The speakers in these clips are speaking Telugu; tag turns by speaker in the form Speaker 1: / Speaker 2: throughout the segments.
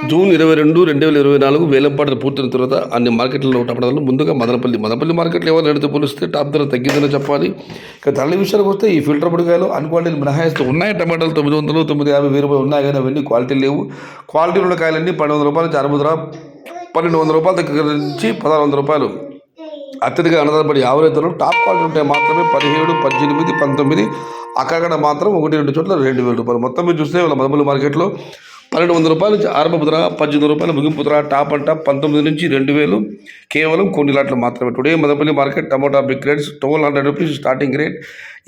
Speaker 1: జూన్ 22, 2024 వేలంపాటలు పూర్తయిన తర్వాత అన్ని మార్కెట్లలో టమాటాలు ముందుగా మదనపల్లి మార్కెట్లో ఎవరు రేటుతో పోలిస్తే టాప్ ధర తగ్గిందని చెప్పాలి. ఇక ధరల విషయానికి వస్తే ఈ ఫిల్టర్ పొడికాయలు అన్క్వాలిటీలు మినహాయిస్తూ ఉన్నాయి. టమాటాలు 900, 950, 1000 రూపాయలు ఉన్నాయి కానీ అవన్నీ క్వాలిటీ లేవు. క్వాలిటీ ఉన్న కాయలన్నీ 1200 రూపాయల నుంచి 1200 రూపాయల దగ్గర నుంచి 1600 రూపాయలు అత్యధిక అన్నదాపడి యావరేతలు. టాప్ క్వాలిటీ ఉంటే మాత్రమే 17, 18, 19, అక్కడక్కడ మాత్రం 1-2 చోట్ల 2000 రూపాయలు. మొత్తం మీద చూస్తే వాళ్ళ మదనపల్లి మార్కెట్లో 1200 రూపాయల నుంచి ఆరంభపు ధర, 1800 రూపాయల ముగింపు ధర. టాప్ అండ్ టాప్ 19 నుంచి 2000 కేవలం కొన్ని లాట్లు మాత్రమే. Today Madanapalle market tomato big rates 1200 rupees starting rate,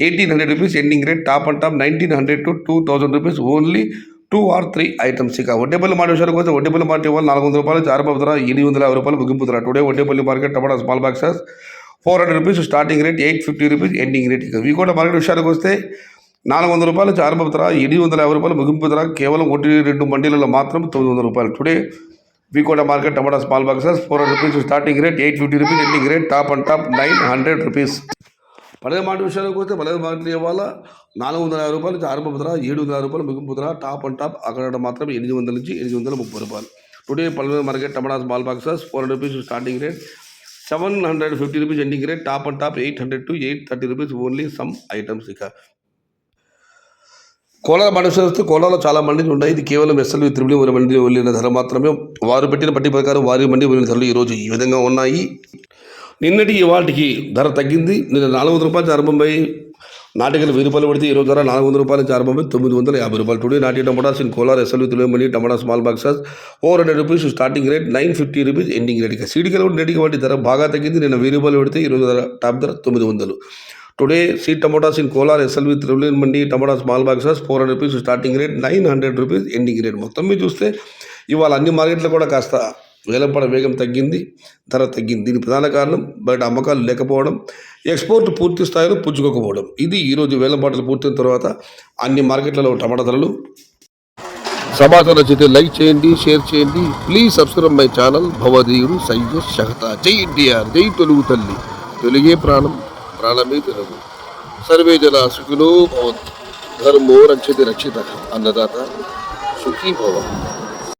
Speaker 1: 1800 rupees ending rate. Top and top 1900 to 2000 rupees only 2 or 3 items. ఇక వడ్డేపల్లి మార్కెట్ విషయానికి వస్తే వడ్డేపల్లి మార్కెట్ ఇవాళ 400 రూపాయల నుంచి ఆరంభపు ధర, 850 రూపాయలు ముగింపు ధర. Today Vaddepalli market tomato small boxes 400 rupees starting rate, 850 rupees ending rate. ఇక వికోట మార్కెట్ విషయానికి వస్తే 400 రూపాయల నుంచి ఆరంభపు ధర, 750 రూపాయలు ముగింపు ధర. కేవలం 1-2 మండీలలో మాత్రం 900 రూపాయలు. Today V Kota market tomato small boxes 400 rupees starting rate, 850 rupees ending rate. Top and top 900 rupees. పడే మాట విషయానికి వస్తే పడే మార్కెట్ ఇవాళ 450 రూపాయల నుంచి ఆరంభపు ధర, 700 రూపాయలు ముగింపు ధర. టాప్ అండ్ టాప్ అక్కడ మాత్రం 800 నుంచి 830 రూపాయలు. టుడే పల్లె market tomato small boxes 400 rupees starting rate, 750 rupees ending rate. Top and top 800 to 830 rupees only some items. ఇక కోలార్ మండలి వస్తే కోలాలో చాలా మండీలు ఉన్నాయి. ఇది కేవలం ఎస్ఎల్వి త్రిబుల్ మండలి వెళ్ళిన ధర మాత్రమే. వారు పెట్టిన పట్టి ప్రకారం వారి మండీ వెళ్ళిన ధరలు ఈరోజు ఈ విధంగా ఉన్నాయి. నిన్నటి ఇవాటికి ధర తగ్గింది. నిన్న 400 రూపాయలు ఆరంభమై నాటికలు 1000 రూపాయలు పడితే ఈరోజు ధర 400 రూపాయల నుంచి ఆరంభమై 950 రూపాయలు. టుడే నాటి tomatoes in Kolar SLV triple mandi tomato small boxes 400 rupees starting rate, 950 rupees ending rate. ఇక సీడికలు కూడా నేటికి వాటి ధర బాగా తగ్గింది. నిన్న 1000 రూపాయలు పడితే ఈరోజు ధర టాప్ ధర 900. Today seed tomatoes in Kolar SLV triple mandi tomato small boxes 400 rupees starting rate, 900 rupees ending rate. మొత్తం మీద చూస్తే ఇవాళ అన్ని మార్కెట్లో కూడా కాస్త వేలంపాట వేగం తగ్గింది, ధర తగ్గింది. దీనికి ప్రధాన కారణం బయట అమ్మకాలు లేకపోవడం, ఎక్స్పోర్ట్ పూర్తి స్థాయిలో పుంజుకోకపోవడం. ఇది ఈరోజు వేలంపాటలు పూర్తయిన తర్వాత అన్ని మార్కెట్లలో టమాటా ధరలు. సమాచారం నచ్చితే లైక్ చేయండి, షేర్ చేయండి. Please subscribe my channel. భవదీయుడు సయ్యద్ షహతా. జై ఎన్టీఆర్, జై తెలుగు తల్లి. తెలుగే ప్రాణం, ప్రాణమే తెలుగు. సర్వే జన సుఖినో భవంతు. ధర్మో రక్షతి రక్షిత. అన్నదాత సుఖీ భవ.